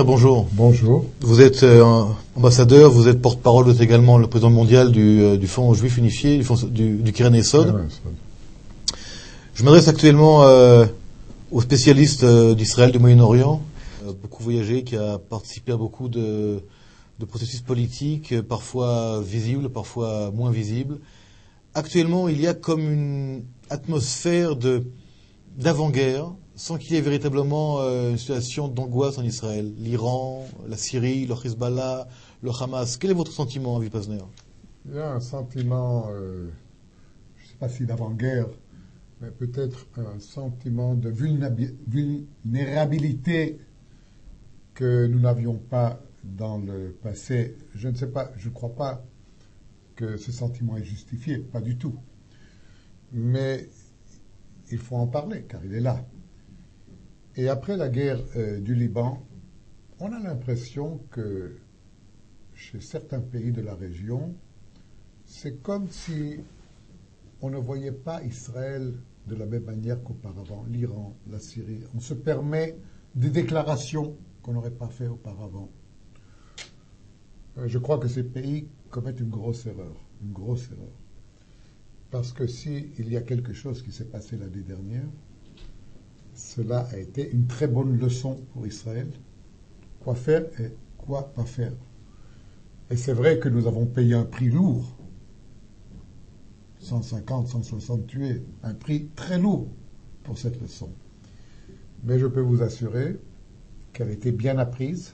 Bonjour. Bonjour. Vous êtes ambassadeur, vous êtes porte-parole, vous êtes également le président mondial du Fonds juif unifié, du Keren Yesod. Je m'adresse actuellement aux spécialistes d'Israël, du Moyen-Orient, beaucoup voyagé, qui a participé à beaucoup de processus politiques, parfois visibles, parfois moins visibles. Actuellement, il y a comme une atmosphère d'avant-guerre, sans qu'il y ait véritablement une situation d'angoisse en Israël. L'Iran, la Syrie, le Hezbollah, le Hamas. Quel est votre sentiment, Avi Pazner? Il y a un sentiment, je ne sais pas si d'avant-guerre, mais peut-être un sentiment de vulnérabilité que nous n'avions pas dans le passé. Je ne sais pas, je ne crois pas que ce sentiment est justifié, pas du tout. Mais il faut en parler, car il est là. Et après la guerre du Liban, on a l'impression que chez certains pays de la région, c'est comme si on ne voyait pas Israël de la même manière qu'auparavant, l'Iran, la Syrie. On se permet des déclarations qu'on n'aurait pas fait auparavant. Je crois que ces pays commettent une grosse erreur. Parce que s'il y a quelque chose qui s'est passé l'année dernière, cela a été une très bonne leçon pour Israël. Quoi faire et quoi pas faire. Et c'est vrai que nous avons payé un prix lourd. 150, 160 tués. Un prix très lourd pour cette leçon. Mais je peux vous assurer qu'elle a été bien apprise,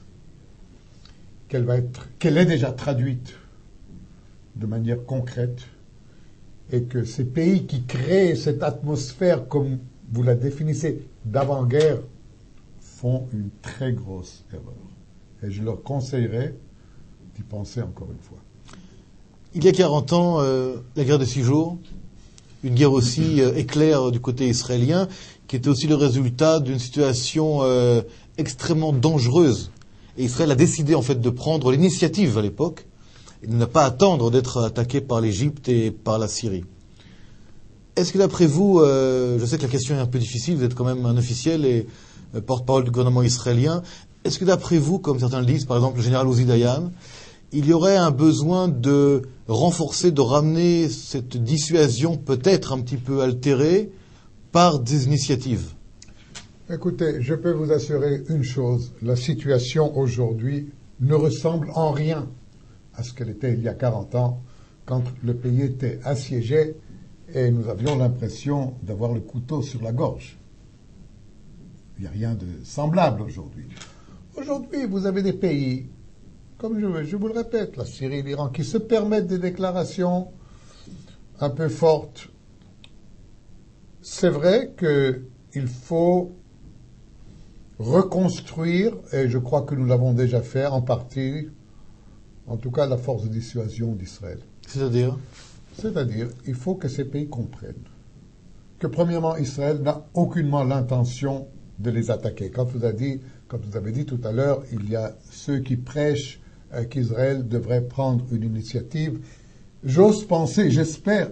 qu'elle est déjà traduite de manière concrète, et que ces pays qui créent cette atmosphère, comme vous la définissez, d'avant-guerre, font une très grosse erreur. Et je leur conseillerais d'y penser encore une fois. Il y a 40 ans, la guerre de 6 jours, une guerre aussi éclair du côté israélien, qui était aussi le résultat d'une situation extrêmement dangereuse. Et Israël a décidé en fait de prendre l'initiative à l'époque, et de ne pas attendre d'être attaqué par l'Égypte et par la Syrie. Est-ce que d'après vous, je sais que la question est un peu difficile, vous êtes quand même un officiel et porte-parole du gouvernement israélien, est-ce que d'après vous, comme certains le disent, par exemple le général Uzi Dayan, il y aurait un besoin de renforcer, de ramener cette dissuasion peut-être un petit peu altérée par des initiatives? Écoutez, je peux vous assurer une chose, la situation aujourd'hui ne ressemble en rien à ce qu'elle était il y a 40 ans, quand le pays était assiégé et nous avions l'impression d'avoir le couteau sur la gorge. Il n'y a rien de semblable aujourd'hui. Aujourd'hui, vous avez des pays, comme je vous le répète, la Syrie, l'Iran, qui se permettent des déclarations un peu fortes. C'est vrai qu'il faut reconstruire, et je crois que nous l'avons déjà fait en partie, en tout cas la force de dissuasion d'Israël. C'est-à-dire, il faut que ces pays comprennent que premièrement, Israël n'a aucunement l'intention de les attaquer. Comme vous avez dit tout à l'heure, il y a ceux qui prêchent qu'Israël devrait prendre une initiative. J'ose penser, j'espère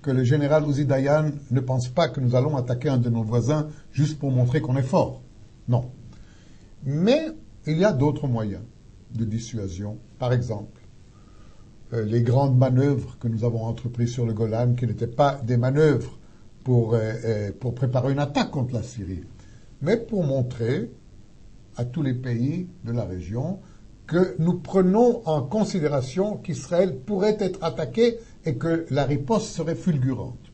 que le général Uzi Dayan ne pense pas que nous allons attaquer un de nos voisins juste pour montrer qu'on est fort. Non. Mais il y a d'autres moyens de dissuasion. Par exemple, les grandes manœuvres que nous avons entreprises sur le Golan, qui n'étaient pas des manœuvres pour préparer une attaque contre la Syrie, mais pour montrer à tous les pays de la région que nous prenons en considération qu'Israël pourrait être attaqué et que la riposte serait fulgurante.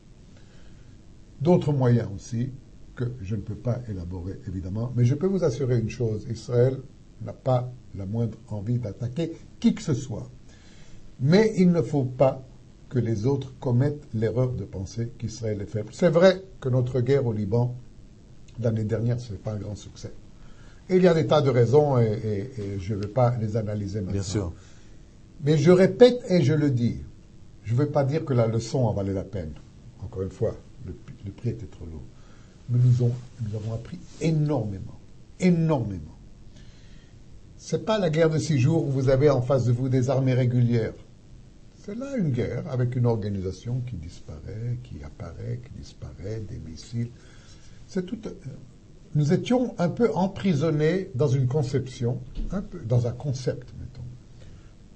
D'autres moyens aussi, que je ne peux pas élaborer évidemment, mais je peux vous assurer une chose, Israël n'a pas la moindre envie d'attaquer qui que ce soit. Mais il ne faut pas que les autres commettent l'erreur de penser qu'Israël est faible. C'est vrai que notre guerre au Liban, l'année dernière, ce n'est pas un grand succès. Et il y a des tas de raisons et je ne vais pas les analyser maintenant. bien sûr. Mais je répète et je le dis, je ne veux pas dire que la leçon en valait la peine. Encore une fois, le prix était trop lourd. Mais nous avons appris énormément. Ce n'est pas la guerre de 6 jours où vous avez en face de vous des armées régulières. C'est là une guerre avec une organisation qui disparaît, qui apparaît, qui disparaît, des missiles. C'est tout nous étions un peu emprisonnés dans une conception, dans un concept, mettons,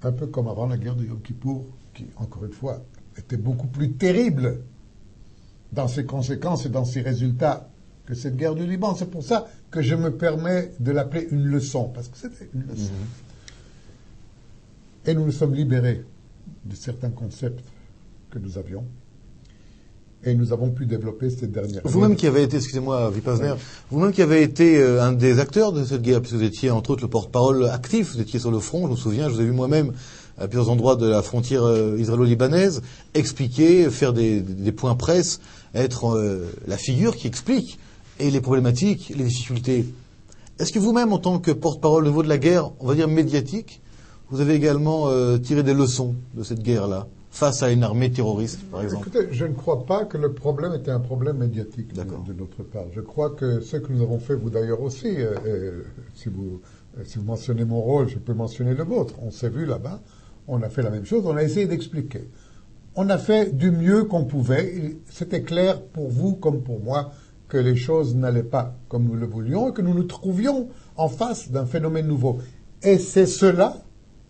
un peu comme avant la guerre de Yom Kippour, qui, encore une fois, était beaucoup plus terrible dans ses conséquences et dans ses résultats que cette guerre du Liban. C'est pour ça que je me permets de l'appeler une leçon, parce que c'était une leçon. Et nous nous sommes libérés de certains concepts que nous avions. Et nous avons pu développer cette dernière année. Vous-même qui avez été, excusez-moi, Vipasner, vous-même qui avez été un des acteurs de cette guerre, puisque vous étiez entre autres le porte-parole actif, vous étiez sur le front, je me souviens, je vous ai vu moi-même à plusieurs endroits de la frontière israélo-libanaise, expliquer, faire des points presse, être la figure qui explique et les problématiques, les difficultés. Est-ce que vous-même, en tant que porte-parole au niveau de la guerre, on va dire médiatique, vous avez également tiré des leçons de cette guerre-là face à une armée terroriste, par exemple? Écoutez, je ne crois pas que le problème était un problème médiatique de notre part. Je crois que ce que nous avons fait, vous d'ailleurs aussi, si vous mentionnez mon rôle, je peux mentionner le vôtre. On s'est vu là-bas, on a fait la même chose, on a essayé d'expliquer. On a fait du mieux qu'on pouvait. C'était clair pour vous comme pour moi que les choses n'allaient pas comme nous le voulions et que nous nous trouvions en face d'un phénomène nouveau. Et c'est cela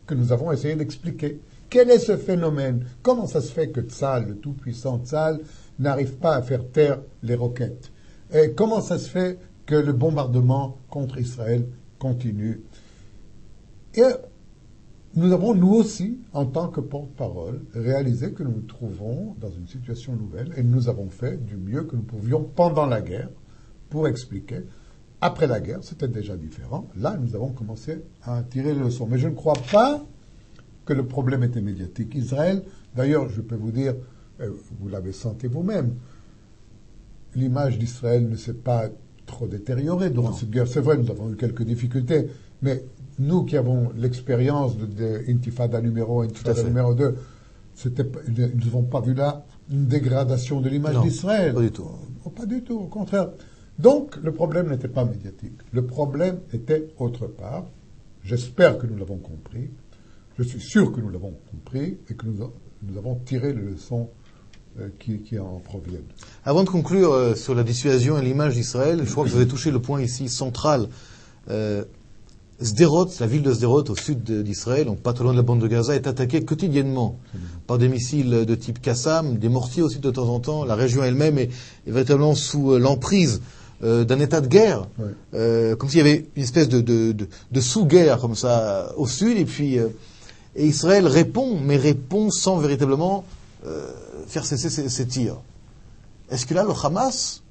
que nous avons essayé d'expliquer. Quel est ce phénomène? Comment ça se fait que Tzal, le tout-puissant Tzal, n'arrive pas à faire taire les roquettes? Et comment ça se fait que le bombardement contre Israël continue? Et nous avons, nous aussi, en tant que porte-parole, réalisé que nous nous trouvons dans une situation nouvelle et nous avons fait du mieux que nous pouvions pendant la guerre pour expliquer. Après la guerre, c'était déjà différent. Là, nous avons commencé à tirer les leçons. Mais je ne crois pas que le problème était médiatique. Israël, d'ailleurs, je peux vous dire, vous l'avez senti vous-même, l'image d'Israël ne s'est pas trop détériorée durant cette guerre. C'est vrai, nous avons eu quelques difficultés, mais nous qui avons l'expérience de Intifada numéro 1, Intifada numéro 2, nous n'avons pas vu là une dégradation de l'image d'Israël. Pas du tout. Pas du tout, au contraire. Donc, le problème n'était pas médiatique. Le problème était autre part. J'espère que nous l'avons compris. Je suis sûr que nous l'avons compris et que nous avons tiré les leçons qui en proviennent. Avant de conclure sur la dissuasion et l'image d'Israël, je crois que vous avez touché le point ici central. Sderot, la ville de Sderot au sud d'Israël, donc pas trop loin de la bande de Gaza, est attaquée quotidiennement par des missiles de type Qassam, des mortiers aussi de temps en temps. La région elle-même est véritablement sous l'emprise d'un état de guerre, comme s'il y avait une espèce de sous-guerre comme ça au sud, et puis et Israël répond, mais répond sans véritablement faire cesser ses tirs. Est-ce que là, le Hamas,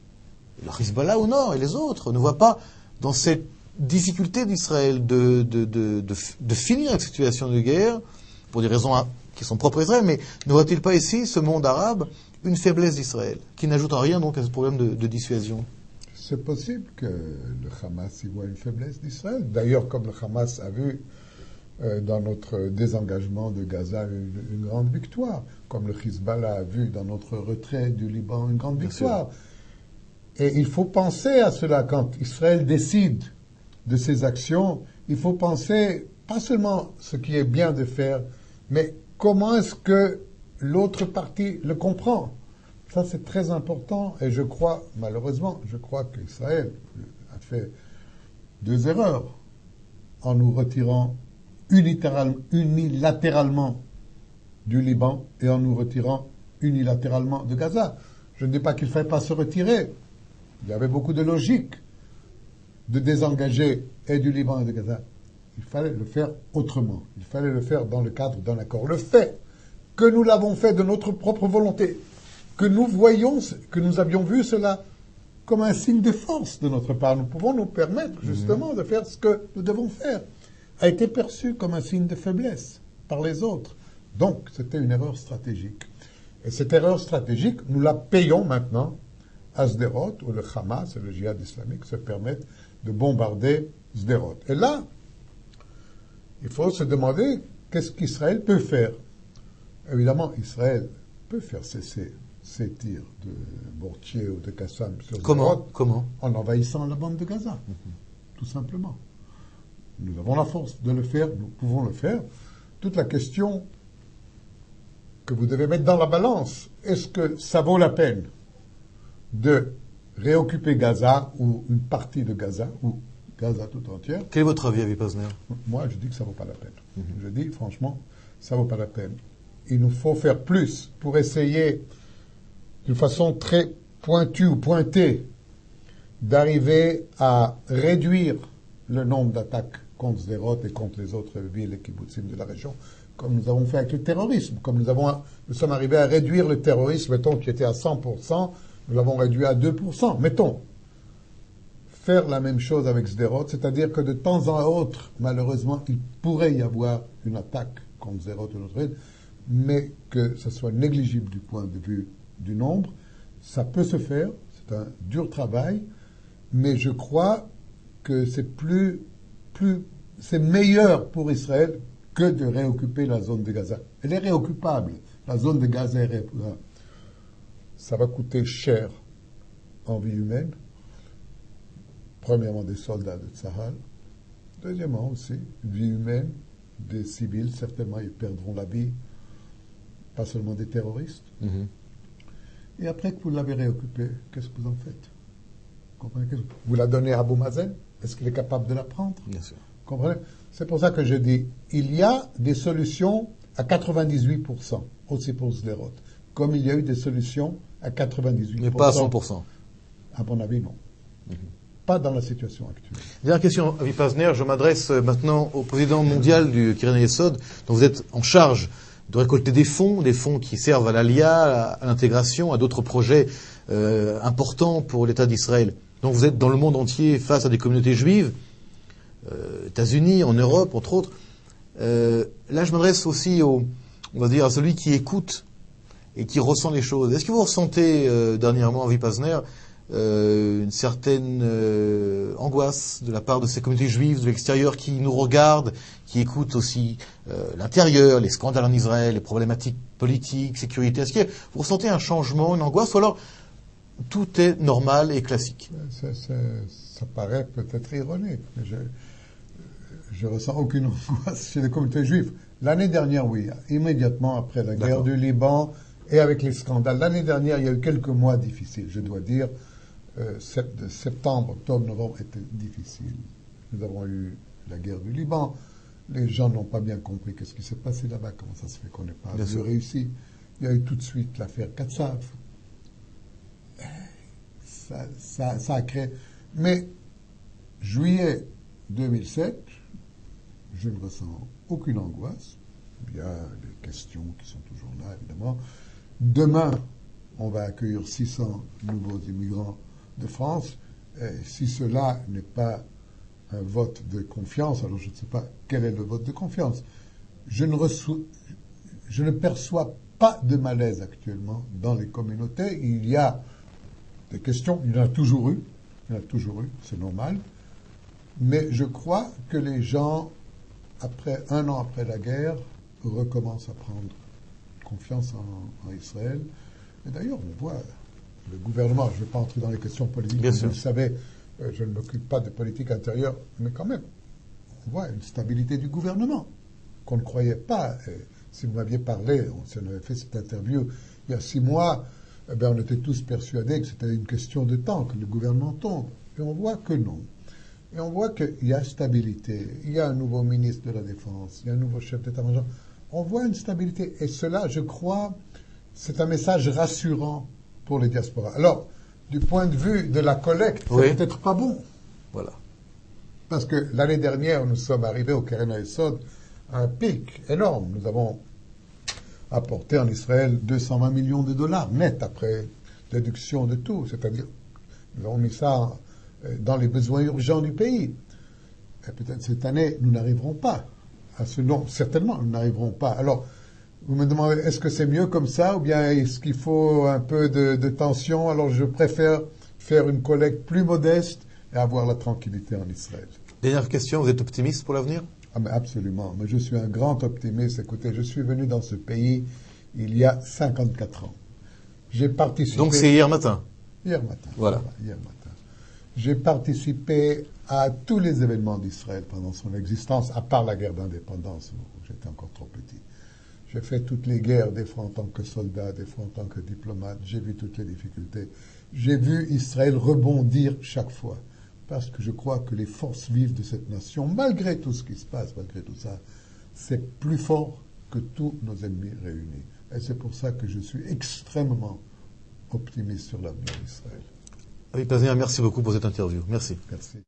le Hezbollah au nord et les autres ne voient pas dans cette difficulté d'Israël de finir avec cette situation de guerre, pour des raisons qui sont propres à Israël, mais ne voit-il pas ici, ce monde arabe, une faiblesse d'Israël, qui n'ajoute en rien donc à ce problème de dissuasion? C'est possible que le Hamas y voit une faiblesse d'Israël. D'ailleurs, comme le Hamas a vu dans notre désengagement de Gaza une grande victoire, comme le Hezbollah a vu dans notre retrait du Liban une grande victoire. Et il faut penser à cela quand Israël décide de ses actions. Il faut penser pas seulement ce qui est bien de faire, mais comment est-ce que l'autre partie le comprend. Ça, c'est très important et je crois, malheureusement, qu'Israël a fait deux erreurs en nous retirant unilatéralement du Liban et en nous retirant unilatéralement de Gaza. Je ne dis pas qu'il ne fallait pas se retirer. Il y avait beaucoup de logique de désengager et du Liban et de Gaza. Il fallait le faire autrement. Il fallait le faire dans le cadre d'un accord. Le fait que nous l'avons fait de notre propre volonté, que nous voyons, que nous avions vu cela comme un signe de force de notre part, nous pouvons nous permettre justement de faire ce que nous devons faire, a été perçu comme un signe de faiblesse par les autres. Donc, c'était une erreur stratégique. Et cette erreur stratégique, nous la payons maintenant à Sderot, où le Hamas et le djihad islamique se permettent de bombarder Sderot. Et là, il faut se demander qu'est-ce qu'Israël peut faire. Évidemment, Israël peut faire cesser ces tirs de mortier ou de Qassam sur Sderot. Comment En envahissant la bande de Gaza, tout simplement. Nous avons la force de le faire, nous pouvons le faire. Toute la question que vous devez mettre dans la balance, est-ce que ça vaut la peine de réoccuper Gaza ou une partie de Gaza, ou Gaza tout entière. Quel est votre avis, Avi Pazner? Moi, je dis que ça ne vaut pas la peine. Je dis, franchement, ça ne vaut pas la peine. Il nous faut faire plus pour essayer, d'une façon très pointue ou pointée, d'arriver à réduire le nombre d'attaques contre Sderot et contre les autres villes et kibbutzim de la région, comme nous avons fait avec le terrorisme. Comme nous sommes arrivés à réduire le terrorisme, mettons, qui était à 100%, nous l'avons réduit à 2%. Mettons, faire la même chose avec Sderot, c'est-à-dire que de temps en autre, malheureusement, il pourrait y avoir une attaque contre Sderot ou notre ville, mais que ce soit négligible du point de vue du nombre. Ça peut se faire, c'est un dur travail, mais je crois que c'est meilleur pour Israël que de réoccuper la zone de Gaza. Elle est réoccupable. La zone de Gaza est réoccupable. Ça va coûter cher en vie humaine. Premièrement, des soldats de Tsahal. Deuxièmement aussi, vie humaine, des civils. Certainement, ils perdront la vie. Pas seulement des terroristes. Et après que vous l'avez réoccupé, qu'est-ce que vous en faites? Comprenez? Vous la donnez à Abou Mazen? Est-ce qu'il est capable de la prendre? Bien sûr. Comprenez? C'est pour ça que je dis, il y a des solutions à 98%, aussi pour Sderot, comme il y a eu des solutions à 98%. Mais pas à 100%. À mon avis, non. Pas dans la situation actuelle. Dernière question, Avi Pazner. Je m'adresse maintenant au président mondial du Keren Yesod, dont vous êtes en charge de récolter des fonds qui servent à l'ALIA, à l'intégration, à d'autres projets importants pour l'État d'Israël. Donc vous êtes dans le monde entier face à des communautés juives, États-Unis, en Europe, entre autres. Là, je m'adresse aussi on va dire, à celui qui écoute et qui ressent les choses. Est-ce que vous ressentez dernièrement, Avi Pazner, une certaine angoisse de la part de ces communautés juives de l'extérieur qui nous regardent, qui écoutent aussi l'intérieur, les scandales en Israël, les problématiques politiques, sécurité? Est-ce que vous ressentez un changement, une angoisse, ou alors tout est normal et classique? Ça paraît peut-être ironique, mais je ressens aucune angoisse chez les communautés juives. L'année dernière, oui, immédiatement après la guerre du Liban et avec les scandales. L'année dernière, il y a eu quelques mois difficiles, je dois dire. Septembre, octobre, novembre étaient difficiles. Nous avons eu la guerre du Liban. Les gens n'ont pas bien compris qu'est-ce qui s'est passé là-bas, comment ça se fait qu'on n'ait pas réussi. Il y a eu tout de suite l'affaire Katsav. Ça a créé. Mais juillet 2007, je ne ressens aucune angoisse. Il y a des questions qui sont toujours là, évidemment. Demain, on va accueillir 600 nouveaux immigrants de France. Et si cela n'est pas un vote de confiance, alors je ne sais pas quel est le vote de confiance. Je ne perçois pas de malaise actuellement dans les communautés. Il y a des questions, il y en a toujours eu, c'est normal. Mais je crois que les gens, un an après la guerre, recommencent à prendre confiance en Israël. Et d'ailleurs, on voit le gouvernement, je ne vais pas entrer dans les questions politiques, vous le savez, je ne m'occupe pas de politique intérieure, mais quand même, on voit une stabilité du gouvernement qu'on ne croyait pas. Et si vous m'aviez parlé, si on avait fait cette interview il y a 6 mois, on était tous persuadés que c'était une question de temps, que le gouvernement tombe. Et on voit que non. Et on voit qu'il y a stabilité. Il y a un nouveau ministre de la Défense, il y a un nouveau chef d'état-major. On voit une stabilité. Et cela, je crois, c'est un message rassurant pour les diasporas. Alors, du point de vue de la collecte, c'est peut-être pas bon. Voilà. Parce que l'année dernière, nous sommes arrivés au Keren Yesod à un pic énorme. Nous avons apporté en Israël 220 millions de dollars net après déduction de tout. C'est-à-dire, nous avons mis ça dans les besoins urgents du pays. Et peut-être cette année, nous n'arriverons pas à ce nombre. Certainement, nous n'arriverons pas. Alors, vous me demandez, est-ce que c'est mieux comme ça ou bien est-ce qu'il faut un peu de tension? Alors, je préfère faire une collecte plus modeste et avoir la tranquillité en Israël. Dernière question, vous êtes optimiste pour l'avenir? Ah, mais absolument. Mais je suis un grand optimiste. Écoutez, je suis venu dans ce pays il y a 54 ans. J'ai participé... Donc c'est hier matin? Hier matin. Voilà. Hier matin. J'ai participé à tous les événements d'Israël pendant son existence, à part la guerre d'indépendance, où j'étais encore trop petit. J'ai fait toutes les guerres, des fois en tant que soldat, des fois en tant que diplomate. J'ai vu toutes les difficultés. J'ai vu Israël rebondir chaque fois. Parce que je crois que les forces vives de cette nation, malgré tout ce qui se passe, malgré tout ça, c'est plus fort que tous nos ennemis réunis. Et c'est pour ça que je suis extrêmement optimiste sur l'avenir d'Israël. Avec plaisir, merci beaucoup pour cette interview. Merci. Merci.